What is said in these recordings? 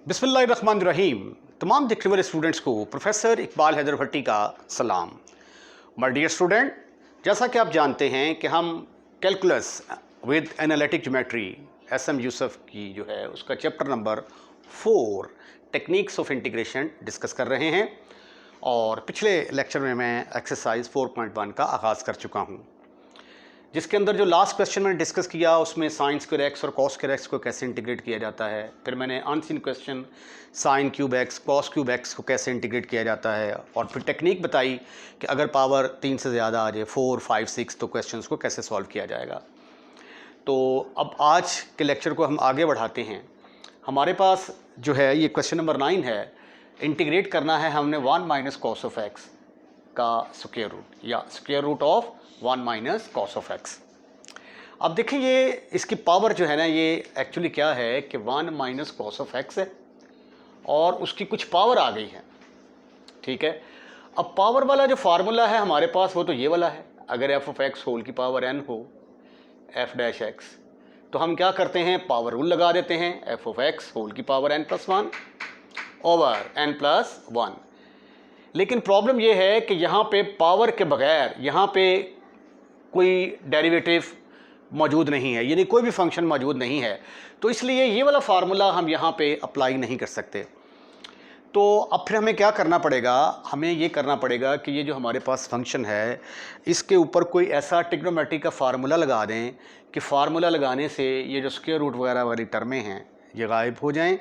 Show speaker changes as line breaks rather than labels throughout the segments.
बिस्मिल्लाहिर्रहमानिर्रहीम। तमाम देखने वाले स्टूडेंट्स को प्रोफेसर इकबाल हैदर भट्टी का सलाम। माय डियर स्टूडेंट, जैसा कि आप जानते हैं कि हम calculus with analytic geometry SM Yusuf की जो है उसका chapter number 4 techniques of integration discuss कर रहे हैं और पिछले लेक्चर में मैं एक्सरसाइज 4.1 का आगाज़ कर चुका हूँ, जिसके अंदर जो लास्ट क्वेश्चन मैंने डिस्कस किया उसमें साइन स्क्वायर एक्स और कॉस स्क्वायर एक्स को कैसे इंटीग्रेट किया जाता है। फिर मैंने unseen question sine cube x cos cube x को कैसे इंटीग्रेट किया जाता है और फिर टेक्निक बताई कि अगर पावर 3 से ज़्यादा आ जाए 4, 5, 6 तो क्वेश्चंस को कैसे सॉल्व किया जाएगा। तो अब आज के लेक्चर को हम आगे बढ़ाते हैं। हमारे पास जो है ये क्वेश्चन नंबर 9 है। इंटीग्रेट करना है हमने 1 माइनस कॉस ऑफ एक्स का स्क्वायर रूट या square root of 1 minus cos of x. अब देखिए ये इसकी पावर जो है ना, ये एक्चुअली क्या है कि 1 माइनस कॉस ऑफ एक्स है और उसकी कुछ पावर आ गई है। ठीक है, अब पावर वाला जो फार्मूला है हमारे पास वो तो ये वाला है। अगर एफ ऑफ एक्स होल की पावर n हो एफ डैश एक्स, तो हम क्या करते हैं, पावर रूल लगा देते हैं। एफ ऑफ एक्स होल की पावर n+1 ओवर n+1। लेकिन प्रॉब्लम ये है कि यहाँ पे पावर के बगैर यहाँ पे कोई डेरिवेटिव मौजूद नहीं है, यानी कोई भी फंक्शन मौजूद नहीं है, तो इसलिए ये वाला फार्मूला हम यहाँ पे अप्लाई नहीं कर सकते। तो अब फिर हमें क्या करना पड़ेगा, हमें ये करना पड़ेगा कि ये जो हमारे पास फंक्शन है इसके ऊपर कोई ऐसा ट्रिग्नोमेट्री का फार्मूला लगा दें कि फार्मूला लगाने से ये जो स्क्वायर रूट वगैरह वाली टर्में हैं ये गायब हो जाएँ,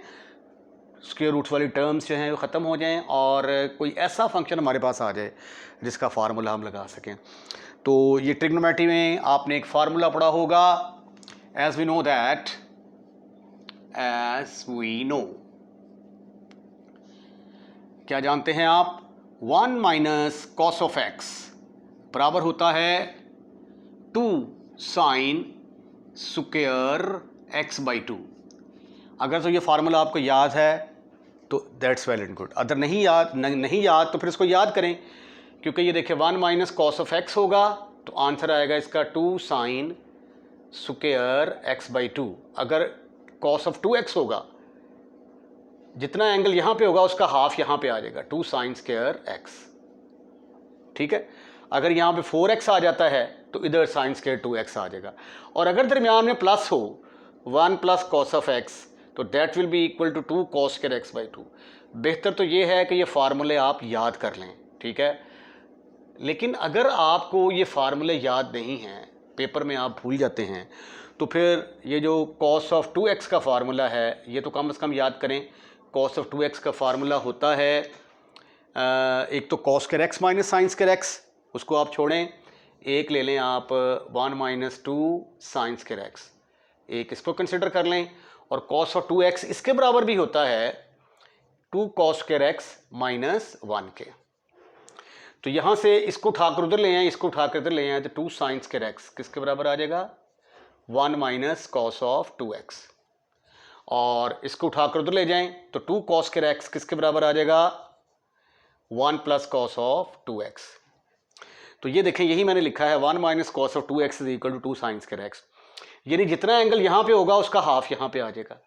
स्क्वायर रूट वाली टर्म्स जो हैं वो ख़त्म हो जाएं और कोई ऐसा फंक्शन हमारे पास आ जाए जिसका फार्मूला हम लगा सकें। तो ये ट्रिग्नोमेट्री में आपने एक फार्मूला पढ़ा होगा, एज वी नो क्या जानते हैं आप, 1 माइनस कॉस ऑफ एक्स बराबर होता है 2 साइन स्क्वायर एक्स बाई 2। अगर तो ये फार्मूला आपको याद है तो दैट्स वेल एंड गुड, अगर नहीं याद तो फिर इसको याद करें, क्योंकि ये देखिए 1 माइनस कॉस ऑफ एक्स होगा तो आंसर आएगा इसका 2 साइन स्क्वायर एक्स बाई 2। अगर कॉस ऑफ 2x होगा, जितना एंगल यहाँ पे होगा उसका हाफ यहाँ पे आ जाएगा, 2 साइन स्क्वायर एक्स। ठीक है, अगर यहाँ पे 4x आ जाता है तो इधर साइन स्क्वायर 2x आ जाएगा। और अगर दरमियान में प्लस हो 1 प्लस कॉस ऑफ एक्स तो that will be equal to 2 cos square x by 2। बेहतर तो ये है कि ये फार्मूले आप याद कर लें। ठीक है, लेकिन अगर आपको ये फार्मूले याद नहीं हैं, पेपर में आप भूल जाते हैं, तो फिर ये जो कॉस ऑफ 2x का फार्मूला है ये तो कम से कम याद करें। कॉस ऑफ 2x का फार्मूला होता है एक तो cos square x minus sign square x, उसको आप छोड़ें, एक ले लें आप 1 माइनस 2 साइन स्क्वायर एक्स, एक इसको कंसिडर कर लें, और कॉस ऑफ 2x इसके बराबर भी होता है 2 कॉस स्क्वायर एक्स माइनस 1 के। तो यहाँ से इसको उठाकर उधर ले आए, इसको उठाकर इधर ले आए, तो 2 साइन स्क्वायर एक्स किसके बराबर आ जाएगा, 1 माइनस कॉस ऑफ 2x। और इसको उठाकर उधर ले जाएं तो 2 कॉस स्क्वायर एक्स किसके बराबर आ जाएगा, 1 प्लस कॉस ऑफ 2x। तो ये देखें, यही मैंने लिखा है 1 minus cos of 2x is equal to 2 sine square x, यानी जितना एंगल यहाँ पे होगा उसका हाफ यहाँ पे आ जाएगा।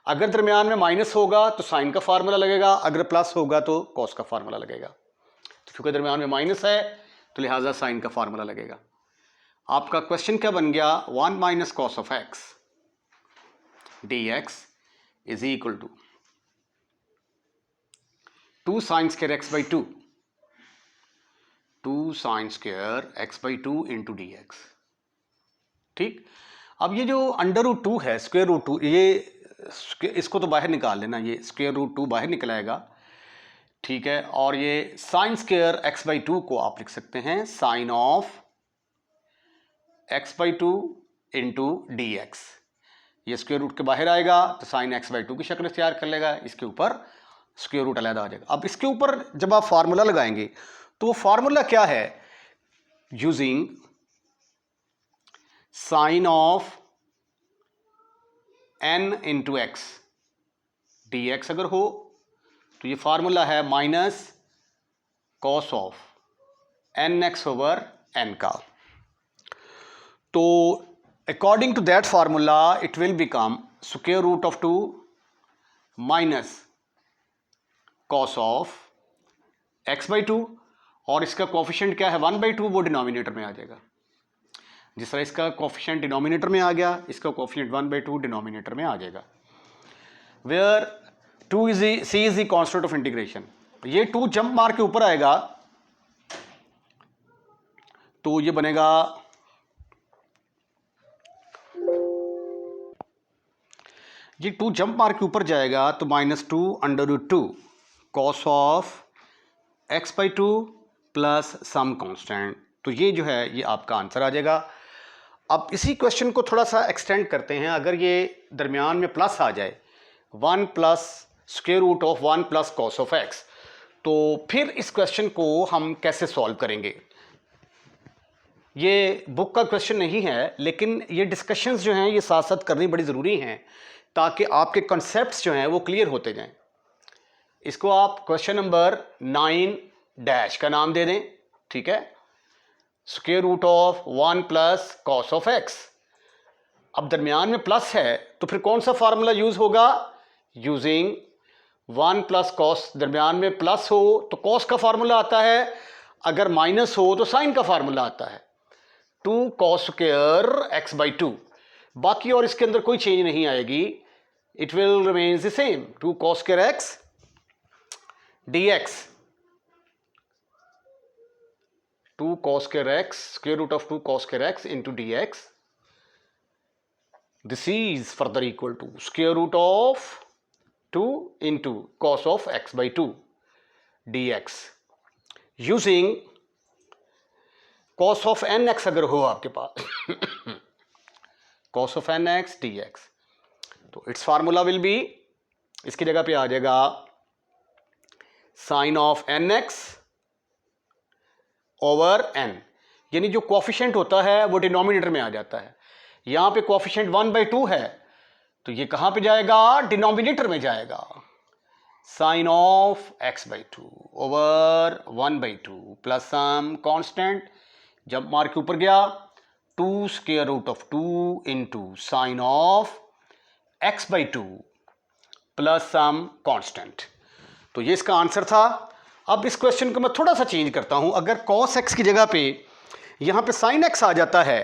अगर दरमियान में माइनस होगा तो साइन का फार्मूला लगेगा, अगर प्लस होगा तो कॉस का फार्मूला लगेगा। क्योंकि दरमियान में माइनस है तो लिहाजा साइन का फार्मूला लगेगा। आपका क्वेश्चन क्या बन गया, 1 minus cos of x d x is equal to 2 sine square x by 2, 2 sine square x by 2 into d x. ठीक, अब ये जो अंडर रूट 2 है, स्क्वायर रूट 2, ये इसको तो बाहर निकाल लेना, ये स्क्वायर रूट 2 बाहर निकल आएगा। ठीक है, और ये साइन स्क्वायर एक्स बाई 2 को आप लिख सकते हैं sine of x by 2 into d x. ये स्क्वायर रूट के बाहर आएगा तो साइन एक्स बाई 2 की शक्ल तैयार कर लेगा, इसके ऊपर स्क्वायर रूट अलग आ जाएगा। अब इसके ऊपर जब आप फार्मूला लगाएंगे तो वो फार्मूला क्या है, using sine of n into x d x अगर हो तो ये फार्मूला है minus cos of n x over n का। तो according to that formula it will become square root of 2 minus cos of x by two, और इसका coefficient क्या है 1/2, वो डिनोमिनेटर में आ जाएगा। जिस तरह इसका कोफिशिएंट डिनोमिनेटर में आ गया, इसका कोफिशिएंट 1/2 डिनोमिनेटर में आ जाएगा। Where two is C is the constant of integration. ये 2 जंप मार के ऊपर आएगा तो ये बनेगा ये 2 जंप मार के ऊपर जाएगा तो -2/√2 cos of x/2 plus some constant. तो ये जो है ये आपका आंसर आ जाएगा। अब इसी क्वेश्चन को थोड़ा सा एक्सटेंड करते हैं। अगर ये दरमियान में प्लस आ जाए 1 plus square root of 1 plus cos of x, तो फिर इस क्वेश्चन को हम कैसे सॉल्व करेंगे। ये बुक का क्वेश्चन नहीं है, लेकिन ये डिस्कशंस जो हैं ये साथ साथ करनी बड़ी ज़रूरी हैं ताकि आपके कॉन्सेप्ट्स जो हैं वो क्लियर होते जाएं। इसको आप क्वेश्चन नंबर 9 डैश का नाम दे दें, ठीक है। Square root of 1 plus cos of x। अब दरमियान में प्लस है तो फिर कौन सा फार्मूला यूज होगा, यूजिंग 1 प्लस कॉस। दरमियान में प्लस हो तो कॉस का फार्मूला आता है, अगर माइनस हो तो साइन का फार्मूला आता है 2 कॉस स्क्वायर x/2। बाकी और इसके अंदर कोई चेंज नहीं आएगी, it will remain the same 2 cos square x dx, 2 cos square x, square root of 2 cos square x into dx. This is further equal to square root of 2 into cos of x/2 dx. Using cos of nx अगर हो आपके पास cos of nx dx, तो it's formula will be, इसकी जगह पे आ जाएगा sine of nx over n, यानी जो कोफिशिएंट होता है वो डिनोमिनेटर में आ जाता है। यहां पे कोफिशिएंट 1/2 है तो ये कहां पे जाएगा, डिनोमिनेटर में जाएगा। Sine of x/2 over 1/2 plus some constant, जब मार के ऊपर गया 2 square root of 2 into sine of x/2 plus some constant. तो ये इसका आंसर था। अब इस क्वेश्चन को मैं थोड़ा सा चेंज करता हूं। अगर cos x की जगह पे यहां पे sin x आ जाता है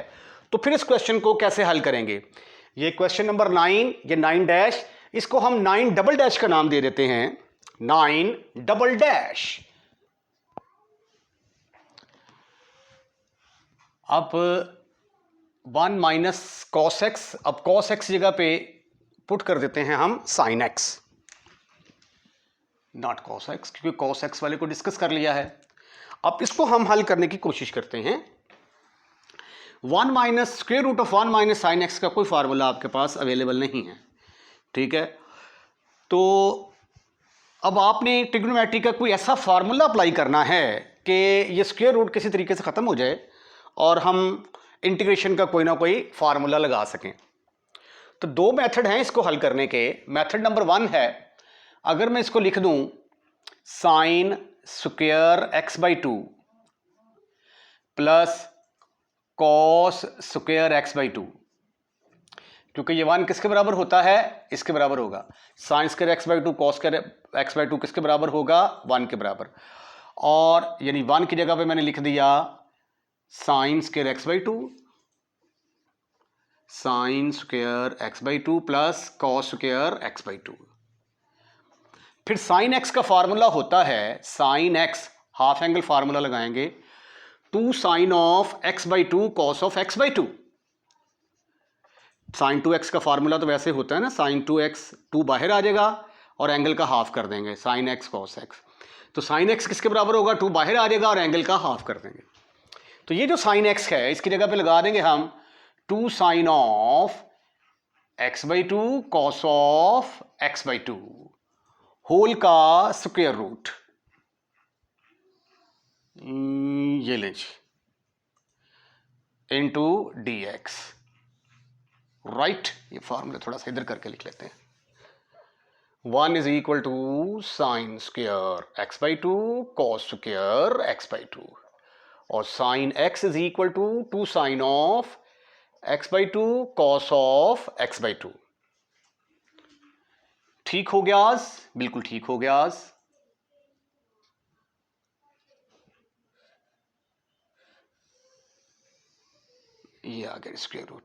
तो फिर इस क्वेश्चन को कैसे हल करेंगे। ये क्वेश्चन नंबर 9, ये 9 डैश, इसको हम 9 डबल डैश का नाम दे देते हैं, 9 डबल डैश। अब 1 माइनस cos x, अब cos x जगह पे पुट कर देते हैं हम sin x, not cos x, क्योंकि cos x वाले को डिस्कस कर लिया है। अब इसको हम हल करने की कोशिश करते हैं। 1 minus square root of 1 minus sine x का कोई फार्मूला आपके पास अवेलेबल नहीं है, ठीक है। तो अब आपने ट्रिग्नोमेट्री का कोई ऐसा फार्मूला अप्लाई करना है कि ये स्क्वायर रूट किसी तरीके से ख़त्म हो जाए और हम इंटीग्रेशन का कोई ना कोई फार्मूला लगा सकें। तो 2 मेथड हैं इसको हल करने के। मेथड नंबर 1 है, अगर मैं इसको लिख दूं sign square x/2 plus cos square x/2, क्योंकि ये 1 किसके बराबर होता है, इसके बराबर होगा। Sign square x/2 cos square x/2 किसके बराबर होगा, 1 के बराबर। और यानी 1 की जगह पे मैंने लिख दिया sine square x/2, sine square x/2 plus cos square x/2। फिर साइन x का फार्मूला होता है, sine x half angle formula लगाएंगे 2 sine of x/2 cos of x/2। Sine 2x का फार्मूला तो वैसे होता है ना, साइन 2x, 2 बाहर आ जाएगा और एंगल का हाफ कर देंगे, साइन x कॉस x। तो साइन x किसके बराबर होगा, 2 बाहर आ जाएगा और एंगल का हाफ कर देंगे। तो ये जो साइन x है इसकी जगह पे लगा देंगे हम 2 sine of x/2 cos of x/2 whole का स्क्वायर रूट, ये लें इनटू dx, राइट। ये फॉर्मूला थोड़ा सा इधर करके लिख लेते हैं। 1 is equal to sine square x/2 cos square x/2 और sine x is equal to 2 sine of x/2 cos of x/2, ठीक हो गया आज, बिल्कुल ठीक हो गया आज। ये आ गया स्क्वायर रूट।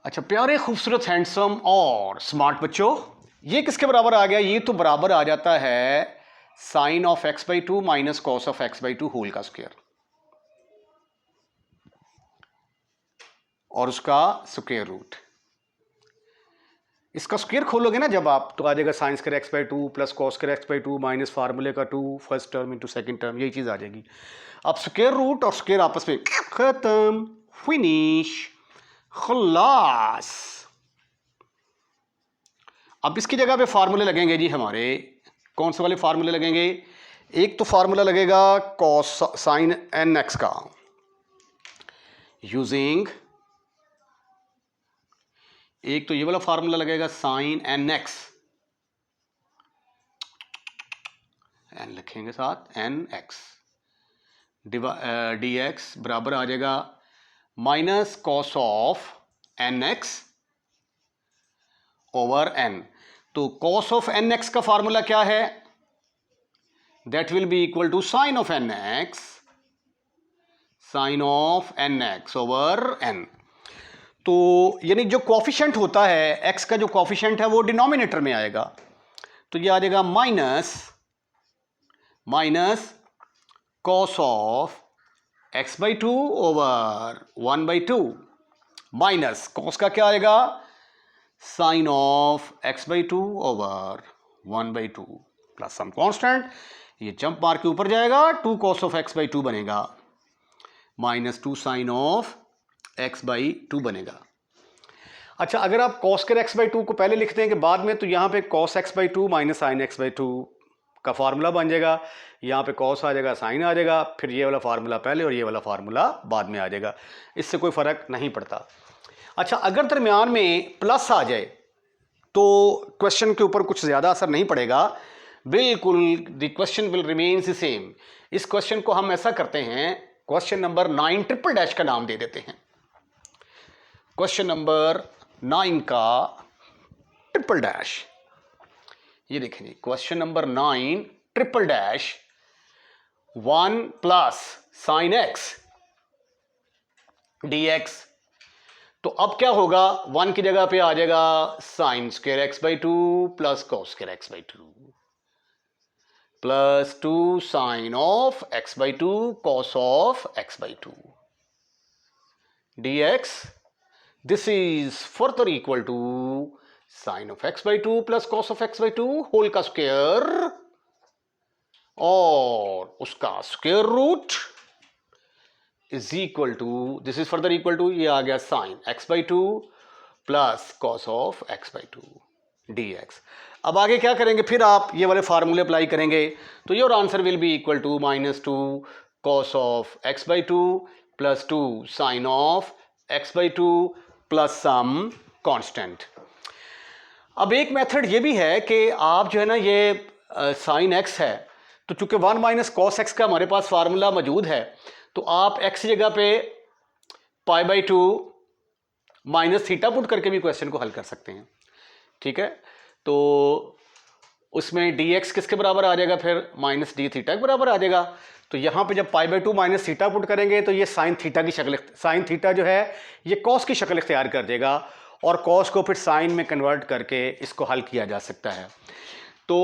अच्छा प्यारे खूबसूरत हैंडसम और स्मार्ट बच्चों, ये किसके बराबर आ गया? ये तो बराबर आ जाता है sine of x by two minus cos of x by two whole का स्क्वायर, और उसका स्क्वायर रूट। इसका स्क्वायर खोलोगे ना जब आप, तो आ जाएगा sine square x by two plus cos square x by two minus फार्मूले का two first term into second term, यही चीज आ जाएगी। अब स्क्वायर रूट और स्क्वायर आपस में खत्म, फिनिश, खलास। अब इसकी जगह पे फार्मूले लगेंगे जी हमारे, कौन से वाले फार्मूले लगेंगे? एक तो फार्मूला लगेगा कॉस साइन एन एक्स का, यूजिंग, एक तो ये वाला फार्मूला लगेगा साइन एन एक्स, एन लिखेंगे साथ, एन एक्स डी एक्स बराबर आ जाएगा minus cos of n x over n. तो कॉस ऑफ एन एक्स का फार्मूला क्या है? That will be equal to sine of n x, sine of n x over n. तो यानी जो कोफिशिएंट होता है x का, जो कोफिशिएंट है वो डिनोमिनेटर में आएगा, तो ये आ जाएगा minus cos of x by two over 1 by two, minus cos का क्या आएगा? Sine of x by two over 1 by two plus some constant, ये जंप मार के ऊपर जाएगा, 2 cos of x by two बनेगा minus 2 sine of x by two बनेगा। अच्छा अगर आप cos square x by two को पहले लिखते हैं कि बाद में, तो यहाँ पे cos x by two minus sine x by to का फार्मूला बन जाएगा, यहाँ पे कॉस आ जाएगा, साइन आ जाएगा, फिर ये वाला फार्मूला पहले और ये वाला फार्मूला बाद में आ जाएगा, इससे कोई फर्क नहीं पड़ता। अच्छा अगर दरमियान में प्लस आ जाए तो क्वेश्चन के ऊपर कुछ ज़्यादा असर नहीं पड़ेगा, बिल्कुल the question will remain the same. इस क्वेश्चन को हम ऐसा करते हैं, क्वेश्चन नंबर 9 ट्रिपल डैश का नाम दे देते हैं, क्वेश्चन नंबर 9 का ट्रिपल डैश। ये देखेंगे question number 9 triple dash, 1 plus sine x d x. तो अब क्या होगा? 1 की जगह पे आ जाएगा sine square x by two plus cos square x by two plus 2 sine of x by two cos of x by two d x. This is further equal to sin of x by 2 plus cos of x by 2 whole का square और उसका square root is equal to, this is further equal to, ये आ गया sine x by 2 plus cos of x by 2 dx। अब आगे क्या करेंगे? फिर आप ये वाले फार्मूले अप्लाई करेंगे, तो your answer will be equal to minus 2 cos of x by 2 plus 2 sine of x by 2 plus some constant. अब एक मेथड ये भी है कि आप जो है ना, ये साइन एक्स है, तो चूंकि 1 माइनस कॉस एक्स का हमारे पास फार्मूला मौजूद है, तो आप एक्स की जगह पे pi by two minus theta put करके भी क्वेश्चन को हल कर सकते हैं, ठीक है? तो उसमें डी एक्स किसके बराबर आ जाएगा? फिर माइनस डी थीटा के बराबर आ जाएगा। तो यहाँ पे जब pi by two minus theta put करेंगे तो ये साइन थीटा की शक्ल, साइन थीटा जो है ये कॉस की शक्ल इख्तियार कर देगा, और कॉस को फिर साइन में कन्वर्ट करके इसको हल किया जा सकता है। तो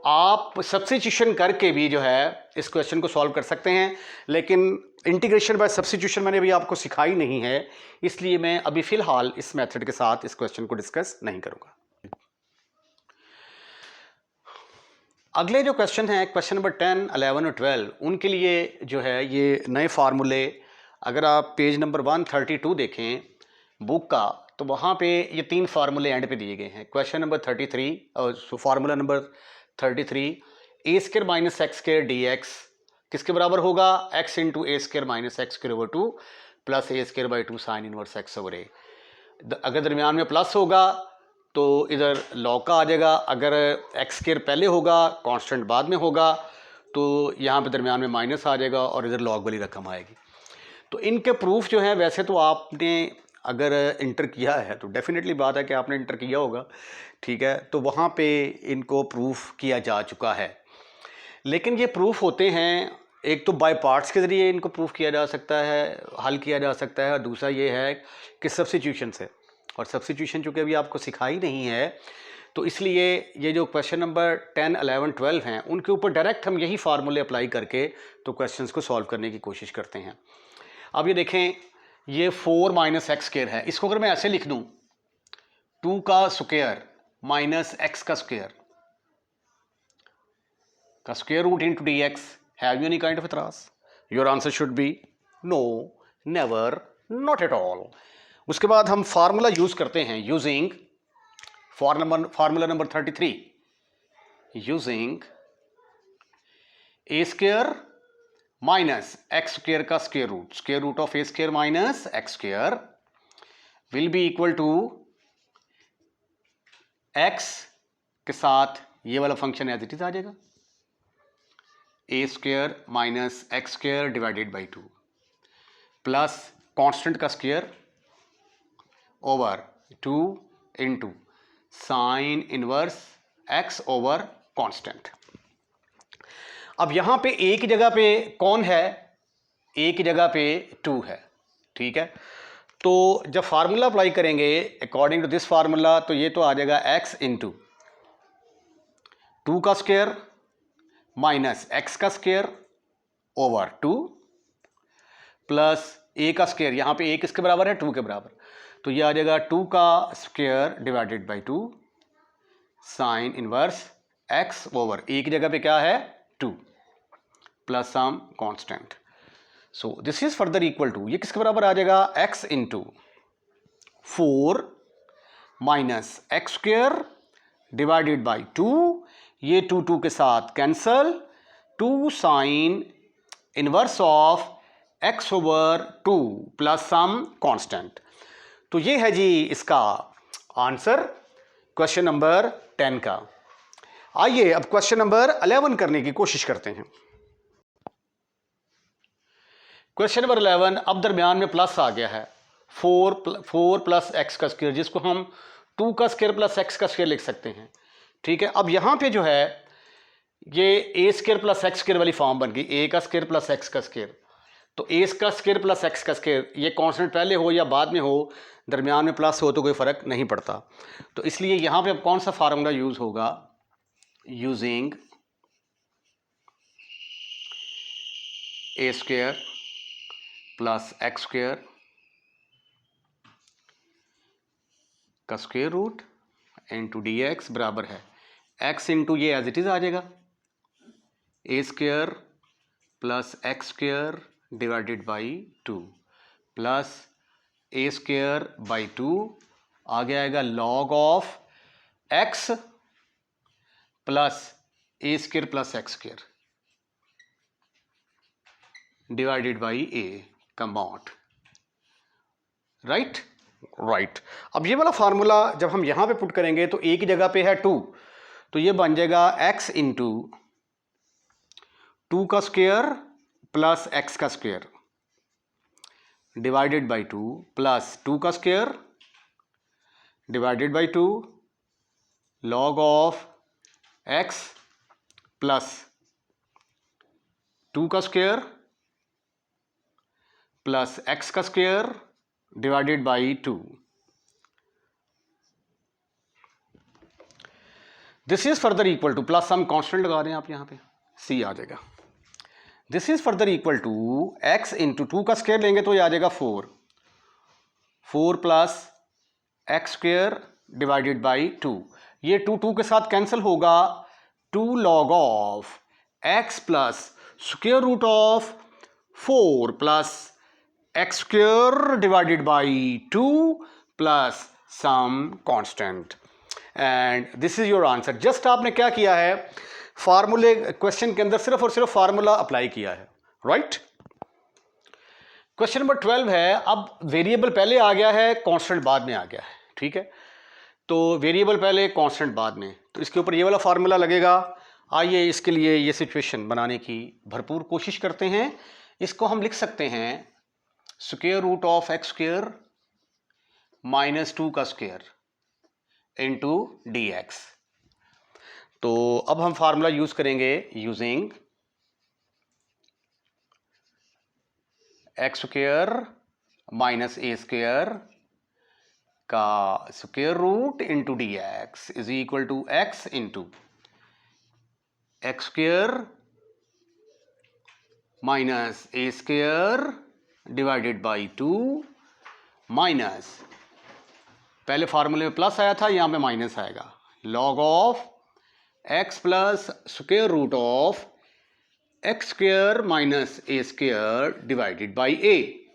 आप सब्स्टिट्यूशन करके भी जो है इस क्वेश्चन को सॉल्व कर सकते हैं, लेकिन इंटीग्रेशन बाय सब्स्टिट्यूशन मैंने अभी आपको सिखाई नहीं है, इसलिए मैं अभी फ़िलहाल इस मेथड के साथ इस क्वेश्चन को डिस्कस नहीं करूँगा। अगले जो क्वेश्चन हैं, क्वेश्चन नंबर 10, 11 और 12, उनके लिए जो है ये नए फार्मूले, अगर आप पेज नंबर 132 देखें बुक का, तो वहाँ पे ये 3 फार्मूले एंड पे दिए गए हैं। क्वेश्चन नंबर 33 और formula number 33, a square minus x square d x किसके बराबर होगा? X into a square minus x square over 2 plus a square by 2 sine inverse x over a. अगर दरमियान में प्लस होगा तो इधर लॉग का आ जाएगा, अगर एक्स स्क्वायर पहले होगा कांस्टेंट बाद में होगा तो यहाँ पे दरमियान में माइनस आ जाएगा और इधर लॉग वाली रकम आएगी। तो इनके प्रूफ जो है, वैसे तो आपने अगर इंटर किया है तो डेफिनेटली बात है कि आपने इंटर किया होगा, ठीक है, तो वहाँ पे इनको प्रूफ किया जा चुका है। लेकिन ये प्रूफ होते हैं, एक तो बाय पार्ट्स के ज़रिए इनको प्रूफ किया जा सकता है, हल किया जा सकता है, और दूसरा ये है कि सब्स्टिट्यूशन से। और सब्स्टिट्यूशन चूँकि अभी आपको सिखाई नहीं है, तो इसलिए ये जो क्वेश्चन नंबर 10, 11, 12 हैं उनके ऊपर डायरेक्ट हम यही फार्मूले अप्लाई करके तो क्वेश्चंस को सॉल्व करने की कोशिश करते हैं। अब ये देखें, ये 4 माइनस एक्स स्क्वायर है। इसको अगर मैं ऐसे लिख दूं, 2 का स्क्वायर माइनस एक्स का स्क्वायर का square root into d x, have you any kind of एतराज? Your answer should be no, never, not at all. उसके बाद हम फार्मूला यूज करते हैं, using formula number 33, using a square minus x square का square root of a square minus x square will be equal to x के साथ ये वाला फंक्शन एज इट इज आ जाएगा, a square minus x square divided by 2 plus constant का square over 2 into sine inverse x over constant. अब यहां पे ए की जगह पे कौन है? ए की जगह पे 2 है, ठीक है। तो जब फार्मूला अप्लाई करेंगे अकॉर्डिंग टू दिस फार्मूला, तो ये तो आ जाएगा एक्स इंटू 2 का स्क्वायर माइनस एक्स का स्क्वायर ओवर 2 प्लस ए का स्क्वायर, यहां पे ए किसके बराबर है? 2 के बराबर, तो ये आ जाएगा 2 का square divided by 2 sine inverse x over a की जगह पे क्या है? 2 plus some constant. So this is further equal to, ये किसके बराबर आ जाएगा? x into 4 minus x square divided by 2, ये 2 के साथ cancel, 2 sine inverse of x over 2 plus some constant. तो ये है जी इसका आंसर क्वेश्चन नंबर 10 का। आइए अब क्वेश्चन नंबर 11 करने की कोशिश करते हैं। क्वेश्चन नंबर 11, अब दरमियान में प्लस आ गया है, 4 प्लस एक्स का स्क्वायर, जिसको हम 2 का स्क्वायर प्लस एक्स का स्क्वायर लिख सकते हैं, ठीक है। अब यहाँ पे जो है ये ए स्क्वायर प्लस एक्स स्क्वायर वाली फॉर्म बन गई, ए का स्क्वायर प्लस एक्स का स्क्वायर, तो ए का स्क्वायर प्लस एक्स का स्क्वायर, ये कांस्टेंट पहले हो या बाद में हो, दरमियान में प्लस हो तो कोई फ़र्क नहीं पड़ता। तो इसलिए यहाँ पे अब कौन सा फार्मूला यूज़ होगा? Using a square plus x square का square root into d x बराबर है एक्स इंटू ये एज इट इज आ जाएगा, a square plus x square divided by 2 plus a square by 2 आगे आएगा log of x plus a square plus x square divided by a कमॉट, right. अब ये वाला फार्मूला जब हम यहां पे पुट करेंगे तो ए की जगह पे है 2, तो ये बन जाएगा x इंटू 2 का स्क्वायर प्लस एक्स का स्क्वायर डिवाइडेड बाई 2 प्लस 2 का square divided by 2 log of x plus 2 का स्क्वायर प्लस एक्स का square divided by 2। This is further equal to, plus some constant लगा दें आप, यहां पे c आ जाएगा। This is further equal to x into 2 का स्क्वायर लेंगे तो ये आ जाएगा 4 plus x square divided by 2, ये 2 के साथ कैंसिल होगा, 2 log of x plus square root of 4 plus x square divided by 2 plus some constant, and this is your answer. Just आपने क्या किया है, फार्मूले क्वेश्चन के अंदर सिर्फ और सिर्फ फार्मूला अप्लाई किया है, राइट। क्वेश्चन नंबर 12 है, अब वेरिएबल पहले आ गया है, कांस्टेंट बाद में आ गया है, ठीक है। तो वेरिएबल पहले, कांस्टेंट बाद में, तो इसके ऊपर ये वाला फार्मूला लगेगा। आइए इसके लिए ये सिचुएशन बनाने की भरपूर कोशिश करते हैं। इसको हम लिख सकते हैं square root of x square minus 2 का स्क्वायर इंटू डी एक्स। तो अब हम फार्मूला यूज करेंगे using x square minus a square का square root into d x is equal to x into x square minus a square divided by 2 minus, पहले फार्मूले में plus आया था, यहां पे माइनस आएगा, log of x plus square root of x square minus a square divided by a.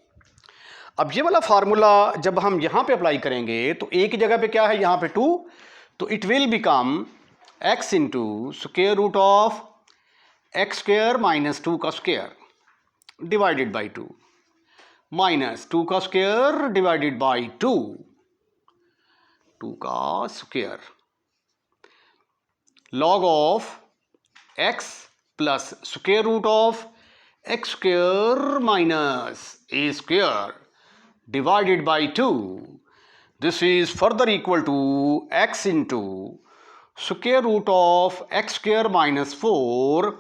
अब ये वाला फार्मूला जब हम यहां पे अप्लाई करेंगे तो ए की जगह पे क्या है, यहां पे 2, तो it will become x into square root of x square minus 2 का स्क्वायर डिवाइडेड बाई 2 माइनस 2 का स्क्वायर डिवाइडेड बाई 2 का square, log of x plus square root of x square minus a square divided by 2. This is further equal to x into square root of x square minus 4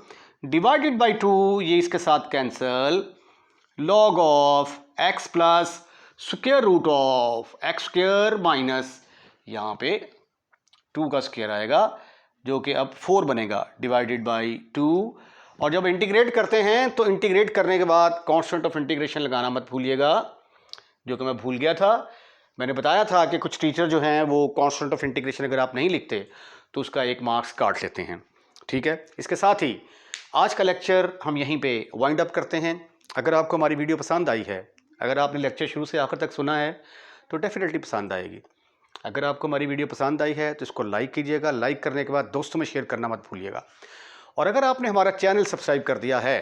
divided by 2, ये इसके साथ cancel, log of x plus square root of x square minus, यहाँ पे 2 का square आएगा जो कि अब 4 बनेगा डिवाइडेड बाई 2। और जब इंटीग्रेट करते हैं तो इंटीग्रेट करने के बाद कांस्टेंट ऑफ इंटीग्रेशन लगाना मत भूलिएगा, जो कि मैं भूल गया था। मैंने बताया था कि कुछ टीचर जो हैं वो कांस्टेंट ऑफ इंटीग्रेशन अगर आप नहीं लिखते तो उसका 1 मार्क्स काट लेते हैं। ठीक है, इसके साथ ही आज का लेक्चर हम यहीं पे वाइंड अप करते हैं। अगर आपको हमारी वीडियो पसंद आई है, अगर आपने लेक्चर शुरू से आखिर तक सुना है तो डेफिनेटली पसंद आएगी। अगर आपको हमारी वीडियो पसंद आई है तो इसको लाइक कीजिएगा, लाइक करने के बाद दोस्तों में शेयर करना मत भूलिएगा। और अगर आपने हमारा चैनल सब्सक्राइब कर दिया है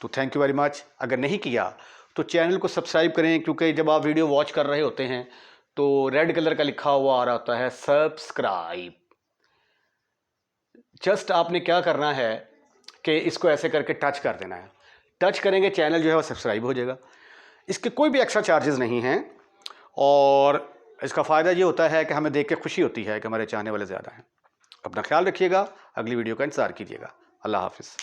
तो थैंक यू वेरी मच। अगर नहीं किया तो चैनल को सब्सक्राइब करें, क्योंकि जब आप वीडियो वॉच कर रहे होते हैं तो रेड कलर का लिखा हुआ आ रहा होता है सब्सक्राइब। जस्ट आपने क्या करना है कि इसको ऐसे करके टच कर देना है, टच करेंगे चैनल जो है वो सब्सक्राइब हो जाएगा। इसके कोई भी एक्स्ट्रा चार्जेस नहीं हैं और इसका फ़ायदा ये होता है कि हमें देख के खुशी होती है कि हमारे चाहने वाले ज़्यादा हैं। अपना ख्याल रखिएगा, अगली वीडियो का इंतज़ार कीजिएगा। अल्लाह हाफिज़।